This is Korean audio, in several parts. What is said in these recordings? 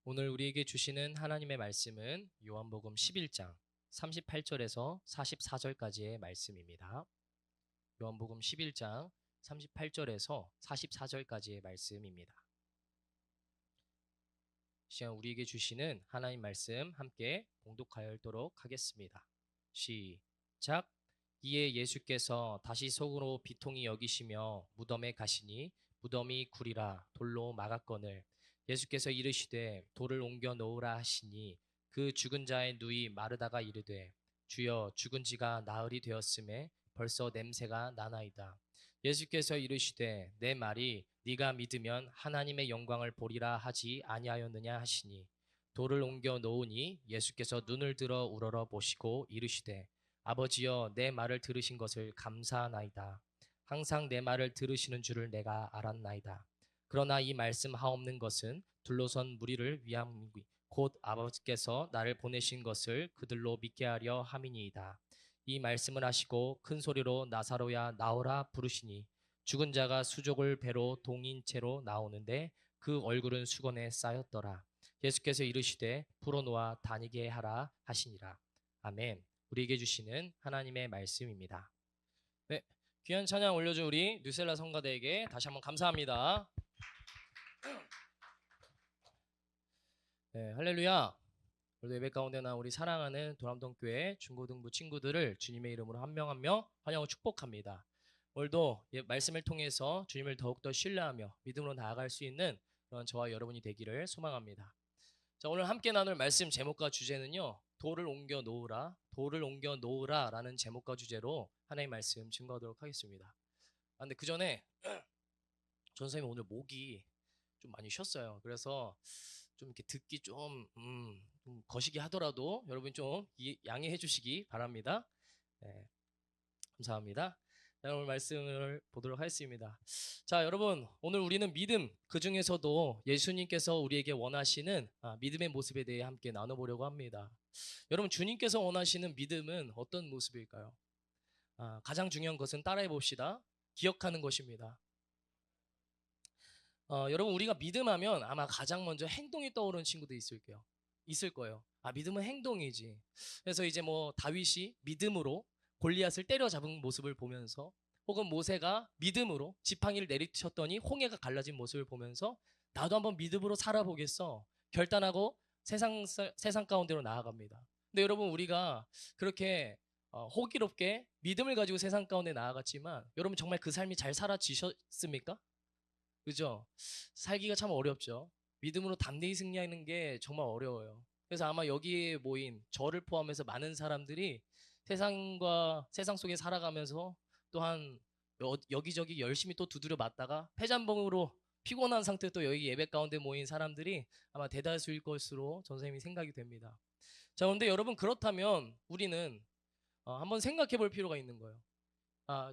오늘 우리에게 주시는 하나님의 말씀은 요한복음 11장 38절에서 44절까지의 말씀입니다. 요한복음 11장 38절에서 44절까지의 말씀입니다. 시간 우리에게 주시는 하나님 말씀 함께 봉독하여 읽도록 하겠습니다. 시작. 이에 예수께서 다시 속으로 비통히 여기시며 무덤에 가시니 무덤이 굴이라 돌로 막았거늘 예수께서 이르시되 돌을 옮겨 놓으라 하시니 그 죽은 자의 누이 마르다가 이르되 주여 죽은 지가 나흘이 되었음에 벌써 냄새가 나나이다. 예수께서 이르시되 내 말이 네가 믿으면 하나님의 영광을 보리라 하지 아니하였느냐 하시니 돌을 옮겨 놓으니 예수께서 눈을 들어 우러러 보시고 이르시되 아버지여 내 말을 들으신 것을 감사하나이다. 항상 내 말을 들으시는 줄을 내가 알았나이다. 그러나 이 말씀 하옵는 것은 둘러선 무리를 위함이고 곧 아버지께서 나를 보내신 것을 그들로 믿게 하려 함이니이다. 이 말씀을 하시고 큰 소리로 나사로야 나오라 부르시니 죽은 자가 수족을 배로 동인 채로 나오는데 그 얼굴은 수건에 쌓였더라. 예수께서 이르시되 풀어놓아 다니게 하라 하시니라. 아멘. 우리에게 주시는 하나님의 말씀입니다. 네, 귀한 찬양 올려준 우리 뉴셀라 성가대에게 다시 한번 감사합니다. 네, 할렐루야. 오늘도 예배 가운데 나 우리 사랑하는 도람동교회 중고등부 친구들을 주님의 이름으로 한 명 한 명 환영하고 축복합니다. 오늘도 말씀을 통해서 주님을 더욱더 신뢰하며 믿음으로 나아갈 수 있는 그런 저와 여러분이 되기를 소망합니다. 자, 오늘 함께 나눌 말씀 제목과 주제는요, 돌을 옮겨 놓으라, 돌을 옮겨 놓으라 라는 제목과 주제로 하나님의 말씀 증거하도록 하겠습니다. 근데 그 전에 전선생님 오늘 목이 좀 많이 쉬었어요. 그래서 좀 이렇게 듣기 좀 거시기 하더라도 여러분 좀 양해해 주시기 바랍니다. 네, 감사합니다. 자, 오늘 말씀을 보도록 하겠습니다. 자, 여러분 오늘 우리는 믿음, 그 중에서도 예수님께서 우리에게 원하시는 믿음의 모습에 대해 함께 나눠보려고 합니다. 여러분 주님께서 원하시는 믿음은 어떤 모습일까요? 가장 중요한 것은 따라해 봅시다. 기억하는 것입니다. 여러분 우리가 믿음하면 아마 가장 먼저 행동이 떠오르는 친구도 있을 거예요. 믿음은 행동이지. 그래서 이제 뭐 다윗이 믿음으로 골리앗을 때려잡은 모습을 보면서, 혹은 모세가 믿음으로 지팡이를 내리쳤더니 홍해가 갈라진 모습을 보면서 나도 한번 믿음으로 살아보겠어 결단하고 세상 가운데로 나아갑니다. 근데 여러분 우리가 그렇게 호기롭게 믿음을 가지고 세상 가운데 나아갔지만 여러분 정말 그 삶이 잘 살아지셨습니까? 그죠? 살기가 참 어렵죠. 믿음으로 담대히 승리하는 게 정말 어려워요. 그래서 아마 여기에 모인 저를 포함해서 많은 사람들이 세상 속에 살아가면서 또한 여기저기 열심히 또 두드려 맞다가 패잔봉으로 피곤한 상태로 또 여기 예배 가운데 모인 사람들이 아마 대다수일 것으로 전 선생님이 생각이 됩니다. 자, 그런데 여러분 그렇다면 우리는 한번 생각해 볼 필요가 있는 거예요.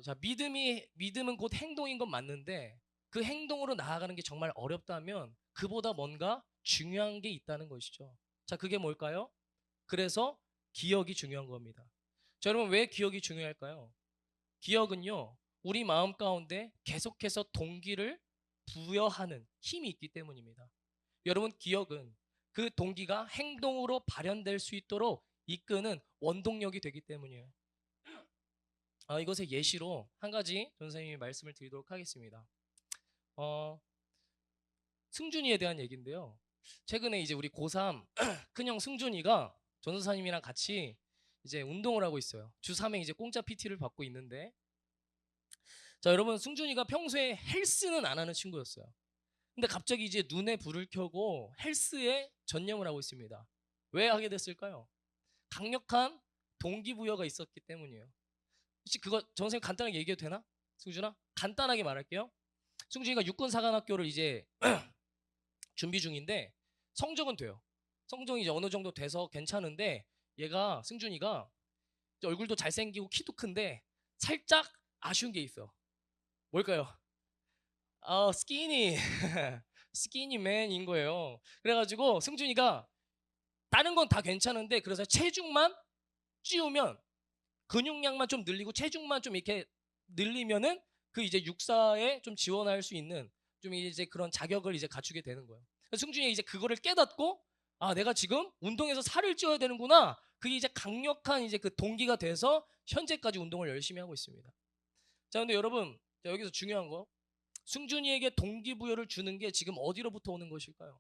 자, 믿음은 곧 행동인 건 맞는데 그 행동으로 나아가는 게 정말 어렵다면 그보다 뭔가 중요한 게 있다는 것이죠. 자, 그게 뭘까요? 그래서 기억이 중요한 겁니다. 자, 여러분 왜 기억이 중요할까요? 기억은요, 우리 마음 가운데 계속해서 동기를 부여하는 힘이 있기 때문입니다. 여러분, 기억은 그 동기가 행동으로 발현될 수 있도록 이끄는 원동력이 되기 때문이에요. 이것의 예시로 한 가지 선생님이 말씀을 드리도록 하겠습니다. 승준이에 대한 얘기인데요. 최근에 이제 우리 고3 큰형 승준이가 전도사님이랑 같이 이제 운동을 하고 있어요. 주 3회 이제 공짜 PT를 받고 있는데, 자, 여러분 승준이가 평소에 헬스는 안 하는 친구였어요. 근데 갑자기 이제 눈에 불을 켜고 헬스에 전념을 하고 있습니다. 왜 하게 됐을까요? 강력한 동기부여가 있었기 때문이에요. 혹시 그거 전선생님 간단하게 얘기해도 되나? 승준아? 간단하게 말할게요. 승준이가 육군사관학교를 이제 준비 중인데 성적은 돼요. 성적이 이제 어느 정도 돼서 괜찮은데 승준이가 얼굴도 잘생기고 키도 큰데 살짝 아쉬운 게 있어. 뭘까요? 스키니 스키니맨인 거예요. 그래가지고 승준이가 다른 건 다 괜찮은데 그래서 체중만 찌우면 근육량만 좀 늘리고 체중만 좀 이렇게 늘리면은 그 이제 육사에 좀 지원할 수 있는 좀 이제 그런 자격을 이제 갖추게 되는 거예요. 승준이가 이제 그거를 깨닫고 아, 내가 지금 운동해서 살을 찌워야 되는구나. 그게 이제 강력한 이제 그 동기가 돼서 현재까지 운동을 열심히 하고 있습니다. 자, 근데 여러분, 자, 여기서 중요한 거. 승준이에게 동기부여를 주는 게 지금 어디로부터 오는 것일까요?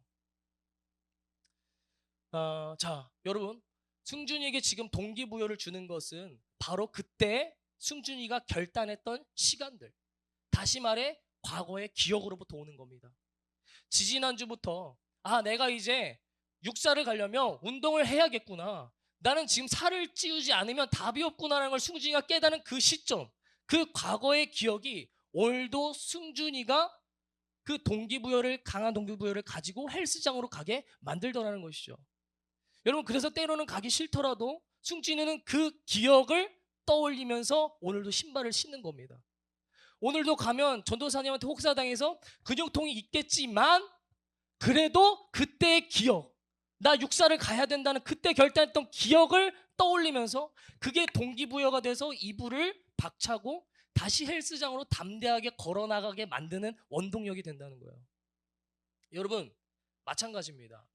자, 여러분, 승준이에게 지금 동기부여를 주는 것은 바로 그때 승준이가 결단했던 시간들. 다시 말해, 과거의 기억으로부터 오는 겁니다. 지지난주부터 내가 이제 육사를 가려면 운동을 해야겠구나. 나는 지금 살을 찌우지 않으면 답이 없구나라는 걸 승준이가 깨닫는 그 시점, 그 과거의 기억이 오늘도 승준이가 그 동기부여를, 강한 동기부여를 가지고 헬스장으로 가게 만들더라는 것이죠. 여러분, 그래서 때로는 가기 싫더라도 승준이는 그 기억을 떠올리면서 오늘도 신발을 신는 겁니다. 오늘도 가면 전도사님한테 혹사당해서 근육통이 있겠지만 그래도 그때의 기억, 나 육사를 가야 된다는 그때 결단했던 기억을 떠올리면서 그게 동기부여가 돼서 이불을 박차고 다시 헬스장으로 담대하게 걸어나가게 만드는 원동력이 된다는 거예요. 여러분, 마찬가지입니다.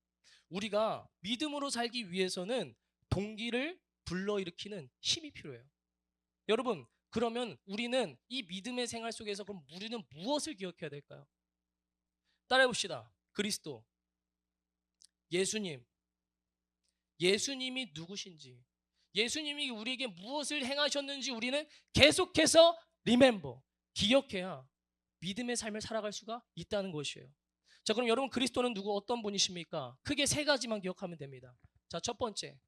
우리가 믿음으로 살기 위해서는 동기를 불러일으키는 힘이 필요해요. 여러분, 그러면 우리는 이 믿음의 생활 속에서 그럼 우리는 무엇을 기억해야 될까요? 따라해봅시다. 그리스도, 예수님, 예수님이 누구신지, 예수님이 우리에게 무엇을 행하셨는지 우리는 계속해서 remember, 기억해야 믿음의 삶을 살아갈 수가 있다는 것이에요. 자, 그럼 여러분, 그리스도는 누구, 어떤 분이십니까? 크게 세 가지만 기억하면 됩니다. 자, 첫 번째,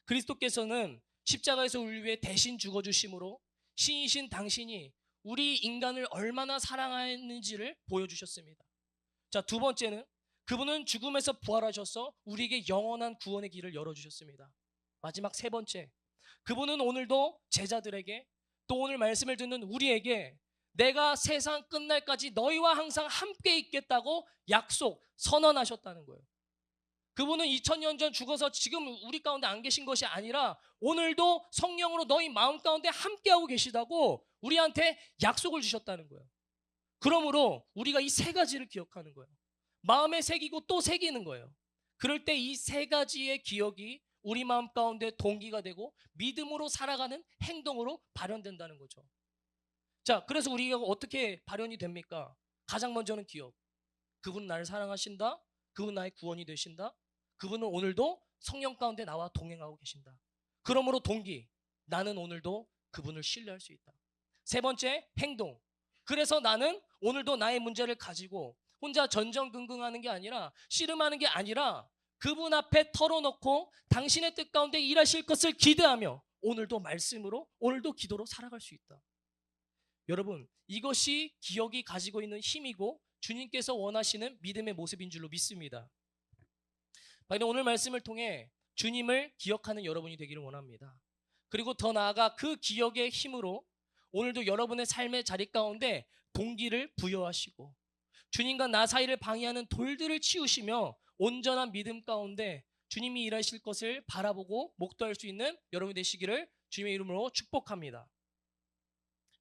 그리스도께서는 십자가에서 우리 위해 대신 죽어주심으로 신이신 당신이 우리 인간을 얼마나 사랑했는지를 보여주셨습니다. 자, 두 번째는 그분은 죽음에서 부활하셔서 우리에게 영원한 구원의 길을 열어주셨습니다. 마지막 세 번째, 그분은 오늘도 제자들에게 또 오늘 말씀을 듣는 우리에게 내가 세상 끝날까지 너희와 항상 함께 있겠다고 약속, 선언하셨다는 거예요. 그분은 2000년 전 죽어서 지금 우리 가운데 안 계신 것이 아니라 오늘도 성령으로 너희 마음 가운데 함께하고 계시다고 우리한테 약속을 주셨다는 거예요. 그러므로 우리가 이 세 가지를 기억하는 거예요. 마음에 새기고 또 새기는 거예요. 그럴 때 이 세 가지의 기억이 우리 마음 가운데 동기가 되고 믿음으로 살아가는 행동으로 발현된다는 거죠. 자, 그래서 우리가 어떻게 발현이 됩니까? 가장 먼저는 기억. 그분은 나를 사랑하신다. 그분은 나의 구원이 되신다. 그분은 오늘도 성령 가운데 나와 동행하고 계신다. 그러므로 동기. 나는 오늘도 그분을 신뢰할 수 있다. 세 번째, 행동. 그래서 나는 오늘도 나의 문제를 가지고 혼자 전전긍긍하는 게 아니라 씨름하는 게 아니라 그분 앞에 털어놓고 당신의 뜻 가운데 일하실 것을 기대하며 오늘도 말씀으로 오늘도 기도로 살아갈 수 있다. 여러분, 이것이 기억이 가지고 있는 힘이고 주님께서 원하시는 믿음의 모습인 줄로 믿습니다. 오늘 말씀을 통해 주님을 기억하는 여러분이 되기를 원합니다. 그리고 더 나아가 그 기억의 힘으로 오늘도 여러분의 삶의 자리 가운데 동기를 부여하시고 주님과 나 사이를 방해하는 돌들을 치우시며 온전한 믿음 가운데 주님이 일하실 것을 바라보고 목도할 수 있는 여러분이 되시기를 주님의 이름으로 축복합니다.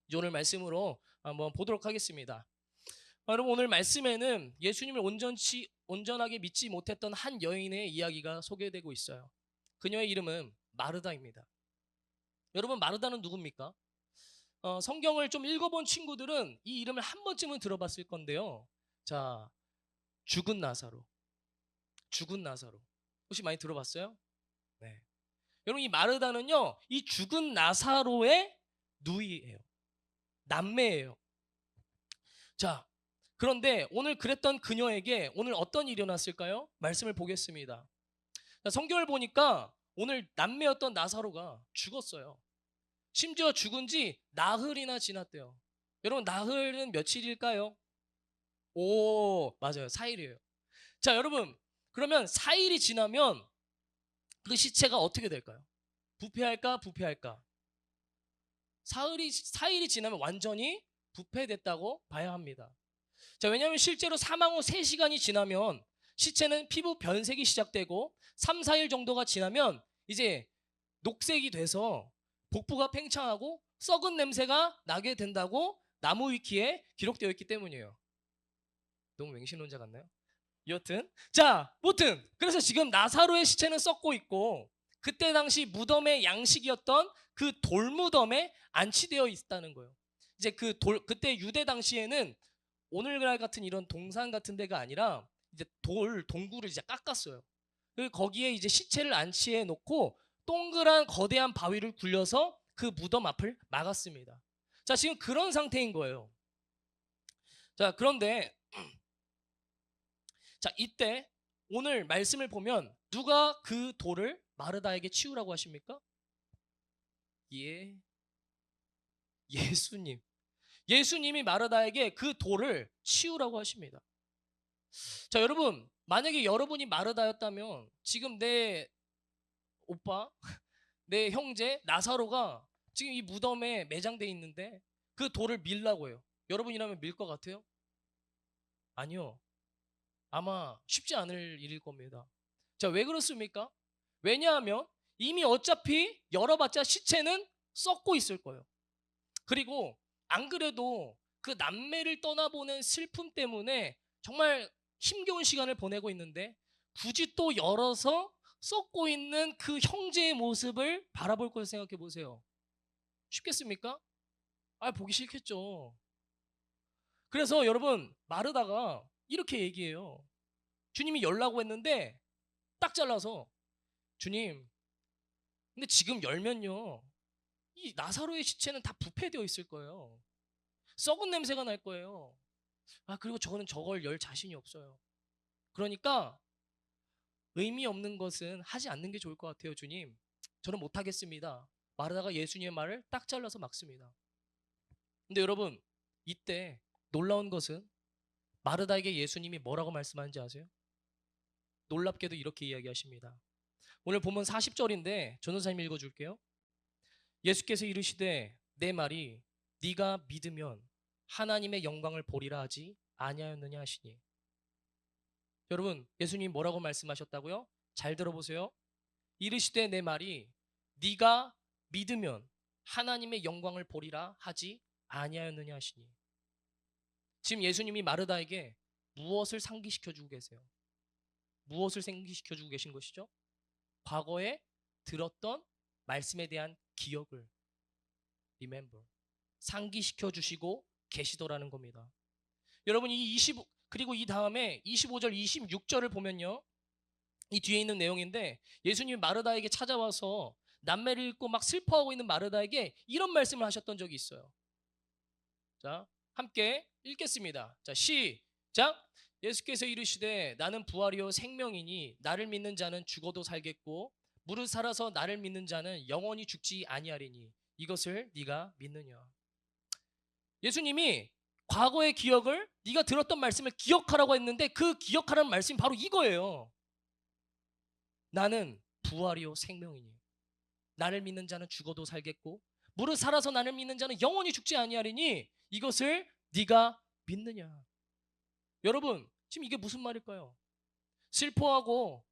이제 오늘 말씀으로 한번 보도록 하겠습니다. 여러분, 오늘 말씀에는 예수님을 온전하게 믿지 못했던 한 여인의 이야기가 소개되고 있어요. 그녀의 이름은 마르다입니다. 여러분, 마르다는 누굽니까? 성경을 좀 읽어본 친구들은 이 이름을 한 번쯤은 들어봤을 건데요. 자, 죽은 나사로. 혹시 많이 들어봤어요? 네. 여러분, 이 마르다는요, 이 죽은 나사로의 누이예요. 남매예요. 자, 그런데 오늘 그랬던 그녀에게 오늘 어떤 일이 일어났을까요? 말씀을 보겠습니다. 자, 성경을 보니까 오늘 남매였던 나사로가 죽었어요. 심지어 죽은 지 나흘이나 지났대요. 여러분, 나흘은 며칠일까요? 오, 맞아요. 4일이에요. 자, 여러분, 그러면 4일이 지나면 그 시체가 어떻게 될까요? 부패할까? 부패할까? 4일이 지나면 완전히 부패됐다고 봐야 합니다. 자, 왜냐하면 실제로 사망 후 3시간이 지나면 시체는 피부 변색이 시작되고 3, 4일 정도가 지나면 이제 녹색이 돼서 복부가 팽창하고 썩은 냄새가 나게 된다고 나무 위키에 기록되어 있기 때문이에요. 너무 맹신론자 같나요? 여튼 자, 무튼 그래서 지금 나사로의 시체는 썩고 있고 그때 당시 무덤의 양식이었던 그 돌무덤에 안치되어 있다는 거예요. 이제 그때 유대 당시에는 오늘날 같은 이런 동산 같은 데가 아니라 이제 동굴을 이제 깎았어요. 그리고 거기에 이제 시체를 안치해 놓고 동그란 거대한 바위를 굴려서 그 무덤 앞을 막았습니다. 자, 지금 그런 상태인 거예요. 자, 그런데 자, 이때 오늘 말씀을 보면 누가 그 돌을 마르다에게 치우라고 하십니까? 예, 예수님. 예수님이 마르다에게 그 돌을 치우라고 하십니다. 자, 여러분, 만약에 여러분이 마르다였다면 지금 내 오빠, 내 형제 나사로가 지금 이 무덤에 매장돼 있는데 그 돌을 밀라고 해요. 여러분이라면 밀 것 같아요? 아니요. 아마 쉽지 않을 일일 겁니다. 자, 왜 그렇습니까? 왜냐하면 이미 어차피 열어봤자 시체는 썩고 있을 거예요. 그리고 안 그래도 그 남매를 떠나보낸 슬픔 때문에 정말 힘겨운 시간을 보내고 있는데 굳이 또 열어서 썩고 있는 그 형제의 모습을 바라볼 걸 생각해 보세요. 쉽겠습니까? 아, 보기 싫겠죠. 그래서 여러분, 마르다가 이렇게 얘기해요. 주님이 열라고 했는데 딱 잘라서, 주님, 근데 지금 열면요, 이 나사로의 시체는 다 부패되어 있을 거예요. 썩은 냄새가 날 거예요. 아, 그리고 저거는 저걸 열 자신이 없어요. 그러니까 의미 없는 것은 하지 않는 게 좋을 것 같아요, 주님. 저는 못하겠습니다. 마르다가 예수님의 말을 딱 잘라서 막습니다. 근데 여러분, 이때 놀라운 것은 마르다에게 예수님이 뭐라고 말씀하는지 아세요? 놀랍게도 이렇게 이야기하십니다. 오늘 본문 40절인데 전도사님 읽어줄게요. 예수께서 이르시되 내 말이 네가 믿으면 하나님의 영광을 보리라 하지 아니하였느냐 하시니. 여러분, 예수님 뭐라고 말씀하셨다고요? 잘 들어보세요. 이르시되 내 말이 네가 믿으면 하나님의 영광을 보리라 하지 아니하였느냐 하시니. 지금 예수님이 마르다에게 무엇을 상기시켜 주고 계세요? 무엇을 상기시켜 주고 계신 것이죠? 과거에 들었던 말씀에 대한 기억을 remember, 상기시켜 주시고 계시더라는 겁니다. 여러분, 그리고 이 다음에 25절 26절을 보면요, 이 뒤에 있는 내용인데 예수님이 마르다에게 찾아와서 남매를 읽고 막 슬퍼하고 있는 마르다에게 이런 말씀을 하셨던 적이 있어요. 자, 함께 읽겠습니다. 자, 시작. 예수께서 이르시되 나는 부활이요 생명이니 나를 믿는 자는 죽어도 살겠고 무릇 살아서 나를 믿는 자는 영원히 죽지 아니하리니 이것을 네가 믿느냐. 예수님이 과거의 기억을, 네가 들었던 말씀을 기억하라고 했는데 그 기억하라는 말씀이 바로 이거예요. 나는 부활이요 생명이니 나를 믿는 자는 죽어도 살겠고 무릇 살아서 나를 믿는 자는 영원히 죽지 아니하리니 이것을 네가 믿느냐. 여러분, 지금 이게 무슨 말일까요? 슬퍼하고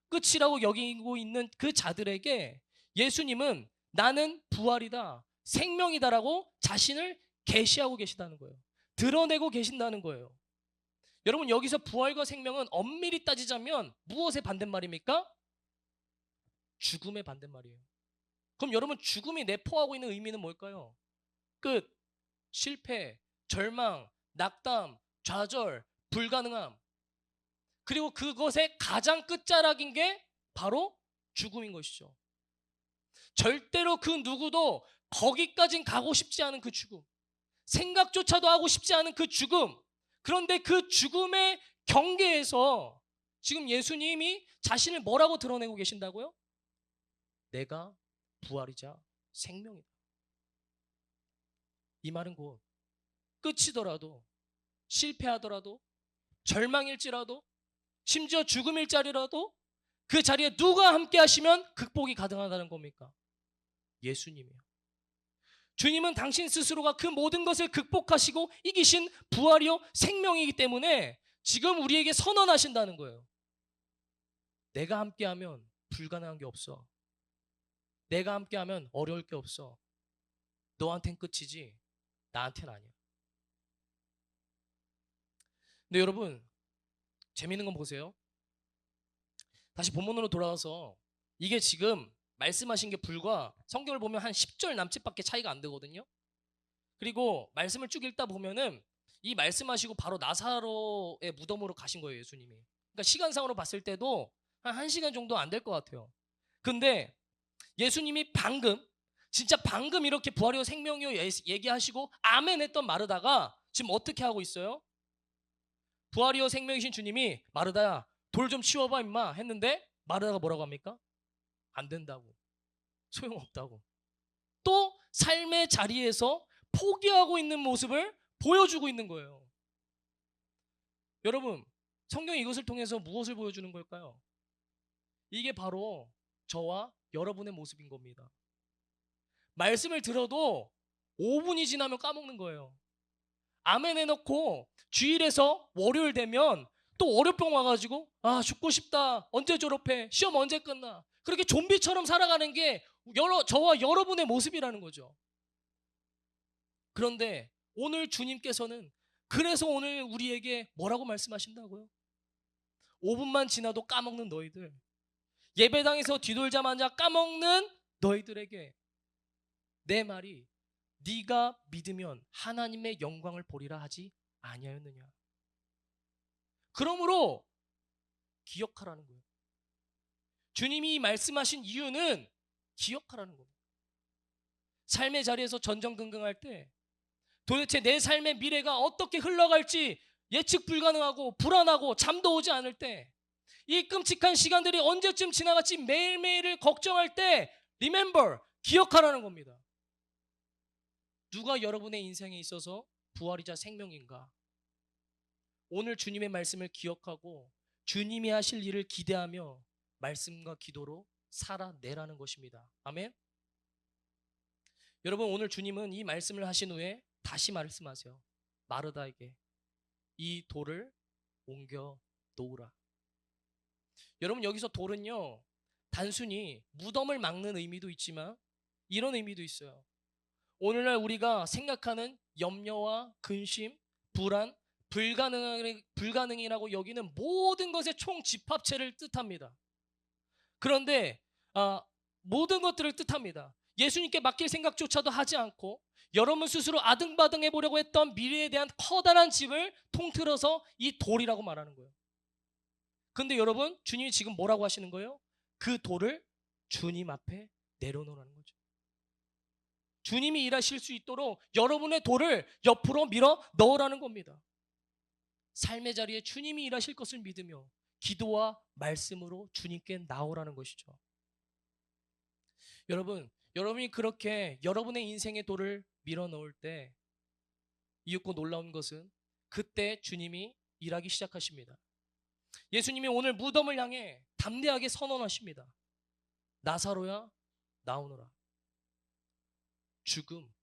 끝이라고 여기고 있는 그 자들에게 예수님은 나는 부활이다, 생명이다라고 자신을 계시하고 계시다는 거예요. 드러내고 계신다는 거예요. 여러분, 여기서 부활과 생명은 엄밀히 따지자면 무엇의 반대말입니까? 죽음의 반대말이에요. 그럼 여러분, 죽음이 내포하고 있는 의미는 뭘까요? 끝, 실패, 절망, 낙담, 좌절, 불가능함. 그리고 그것의 가장 끝자락인 게 바로 죽음인 것이죠. 절대로 그 누구도 거기까진 가고 싶지 않은 그 죽음, 생각조차도 하고 싶지 않은 그 죽음. 그런데 그 죽음의 경계에서 지금 예수님이 자신을 뭐라고 드러내고 계신다고요? 내가 부활이자 생명이다. 이 말은 곧 끝이더라도, 실패하더라도, 절망일지라도, 심지어 죽음일지라도 그 자리에 누가 함께 하시면 극복이 가능하다는 겁니까? 예수님이요. 주님은 당신 스스로가 그 모든 것을 극복하시고 이기신 부활이요 생명이기 때문에 지금 우리에게 선언하신다는 거예요. 내가 함께하면 불가능한 게 없어. 내가 함께하면 어려울 게 없어. 너한텐 끝이지 나한텐 아니야. 근데 여러분, 재미있는 건 보세요. 다시 본문으로 돌아와서 이게 지금 말씀하신 게 불과 성경을 보면 한 10절 남짓밖에 차이가 안 되거든요. 그리고 말씀을 쭉 읽다 보면은 이 말씀하시고 바로 나사로의 무덤으로 가신 거예요, 예수님이. 그러니까 시간상으로 봤을 때도 한 1시간 정도 안 될 것 같아요. 근데 예수님이 방금 진짜 방금 이렇게 부활이요 생명이요 얘기하시고 아멘 했던 마르다가 지금 어떻게 하고 있어요? 부활이요 생명이신 주님이 마르다야 돌 좀 치워봐 임마 했는데 마르다가 뭐라고 합니까? 안 된다고. 소용없다고. 또 삶의 자리에서 포기하고 있는 모습을 보여주고 있는 거예요. 여러분, 성경이 이것을 통해서 무엇을 보여주는 걸까요? 이게 바로 저와 여러분의 모습인 겁니다. 말씀을 들어도 5분이 지나면 까먹는 거예요. 아멘 해놓고 주일에서 월요일 되면 또 월요병 와가지고 아 죽고 싶다. 언제 졸업해? 시험 언제 끝나? 그렇게 좀비처럼 살아가는 게 저와 여러분의 모습이라는 거죠. 그런데 오늘 주님께서는 그래서 오늘 우리에게 뭐라고 말씀하신다고요? 5분만 지나도 까먹는 너희들, 예배당에서 뒤돌자마자 까먹는 너희들에게 내 말이 네가 믿으면 하나님의 영광을 보리라 하지 아니하였느냐. 그러므로 기억하라는 거예요. 주님이 말씀하신 이유는 기억하라는 겁니다. 삶의 자리에서 전전긍긍할 때 도대체 내 삶의 미래가 어떻게 흘러갈지 예측 불가능하고 불안하고 잠도 오지 않을 때, 이 끔찍한 시간들이 언제쯤 지나갈지 매일매일을 걱정할 때 remember, 기억하라는 겁니다. 누가 여러분의 인생에 있어서 부활이자 생명인가? 오늘 주님의 말씀을 기억하고 주님이 하실 일을 기대하며 말씀과 기도로 살아내라는 것입니다. 아멘. 여러분, 오늘 주님은 이 말씀을 하신 후에 다시 말씀하세요. 마르다에게 이 돌을 옮겨 놓으라. 여러분, 여기서 돌은요 단순히 무덤을 막는 의미도 있지만 이런 의미도 있어요. 오늘날 우리가 생각하는 염려와 근심, 불안, 불가능이라고 여기는 모든 것의 총 집합체를 뜻합니다. 그런데 모든 것들을 뜻합니다. 예수님께 맡길 생각조차도 하지 않고 여러분 스스로 아등바등 해보려고 했던 미래에 대한 커다란 집을 통틀어서 이 돌이라고 말하는 거예요. 근데 여러분, 주님이 지금 뭐라고 하시는 거예요? 그 돌을 주님 앞에 내려놓으라는 거죠. 주님이 일하실 수 있도록 여러분의 돌을 옆으로 밀어 넣으라는 겁니다. 삶의 자리에 주님이 일하실 것을 믿으며 기도와 말씀으로 주님께 나오라는 것이죠. 여러분이 그렇게 여러분의 인생의 돌을 밀어 넣을 때 이윽고 놀라운 것은 그때 주님이 일하기 시작하십니다. 예수님이 오늘 무덤을 향해 담대하게 선언하십니다. 나사로야 나오너라. 죽음,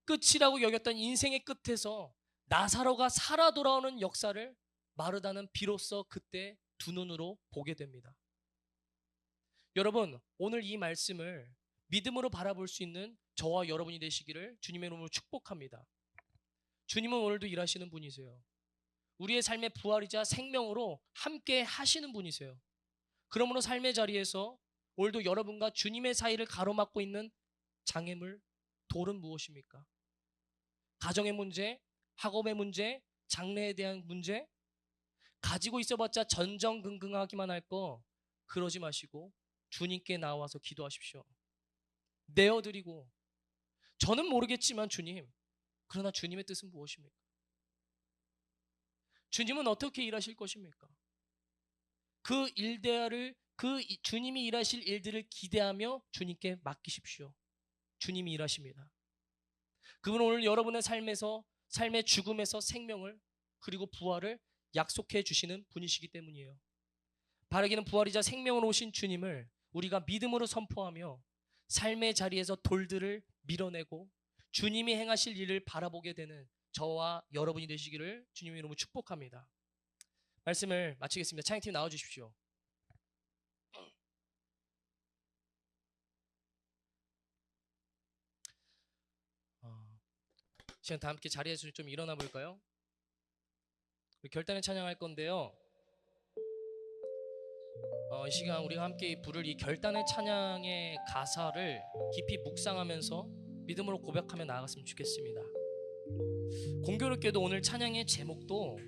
끝이라고 여겼던 인생의 끝에서 나사로가 살아 돌아오는 역사를 마르다는 비로소 그때 두 눈으로 보게 됩니다. 여러분, 오늘 이 말씀을 믿음으로 바라볼 수 있는 저와 여러분이 되시기를 주님의 이름으로 축복합니다. 주님은 오늘도 일하시는 분이세요. 우리의 삶의 부활이자 생명으로 함께 하시는 분이세요. 그러므로 삶의 자리에서 오늘도 여러분과 주님의 사이를 가로막고 있는 장애물, 돌은 무엇입니까? 가정의 문제, 학업의 문제, 장래에 대한 문제, 가지고 있어봤자 전전긍긍하기만 할 거 그러지 마시고 주님께 나와서 기도하십시오. 내어드리고, 저는 모르겠지만 주님, 그러나 주님의 뜻은 무엇입니까? 주님은 어떻게 일하실 것입니까? 그 주님이 일하실 일들을 기대하며 주님께 맡기십시오. 주님이 일하십니다. 그분은 오늘 여러분의 삶에서, 삶의 죽음에서 생명을 그리고 부활을 약속해 주시는 분이시기 때문이에요. 바라기는 부활이자 생명으로 오신 주님을 우리가 믿음으로 선포하며 삶의 자리에서 돌들을 밀어내고 주님이 행하실 일을 바라보게 되는 저와 여러분이 되시기를 주님의 이름으로 축복합니다. 말씀을 마치겠습니다. 찬양팀 나와주십시오. 시간 다 함께 자리에서 좀 일어나 볼까요? 우리 결단을 찬양할 건데요. 이 시간 우리가 함께 부를 이 결단의 찬양의 가사를 깊이 묵상하면서 믿음으로 고백하며 나아갔으면 좋겠습니다. 공교롭게도 오늘 찬양의 제목도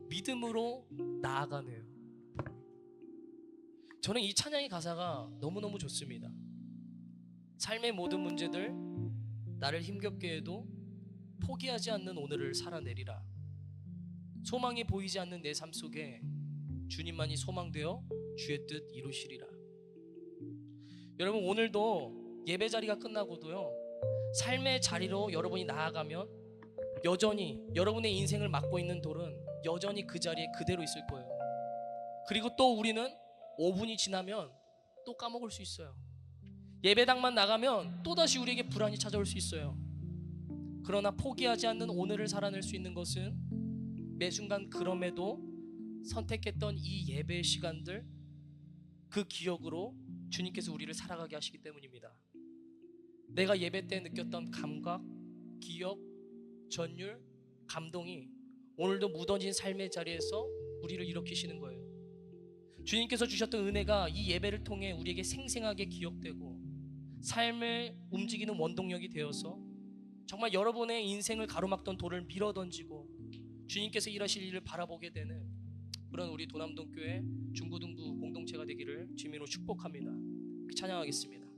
믿음으로 나아가네요. 저는 이 찬양의 가사가 너무너무 좋습니다. 삶의 모든 문제들 나를 힘겹게 해도 포기하지 않는 오늘을 살아내리라. 소망이 보이지 않는 내 삶 속에 주님만이 소망되어 주의 뜻 이루시리라. 여러분, 오늘도 예배 자리가 끝나고도요, 삶의 자리로 여러분이 나아가면 여전히 여러분의 인생을 맡고 있는 돌은 여전히 그 자리에 그대로 있을 거예요. 그리고 또 우리는 5분이 지나면 또 까먹을 수 있어요. 예배당만 나가면 또다시 우리에게 불안이 찾아올 수 있어요. 그러나 포기하지 않는 오늘을 살아낼 수 있는 것은 매 순간 그럼에도 선택했던 이 예배의 시간들, 그 기억으로 주님께서 우리를 살아가게 하시기 때문입니다. 내가 예배 때 느꼈던 감각, 기억, 전율, 감동이 오늘도 묻어진 삶의 자리에서 우리를 일으키시는 거예요. 주님께서 주셨던 은혜가 이 예배를 통해 우리에게 생생하게 기억되고 삶을 움직이는 원동력이 되어서 정말 여러분의 인생을 가로막던 돌을 밀어던지고 주님께서 일하실 일을 바라보게 되는 그런 우리 도남동교회 중고등부 공동체가 되기를 주님으로 축복합니다. 찬양하겠습니다.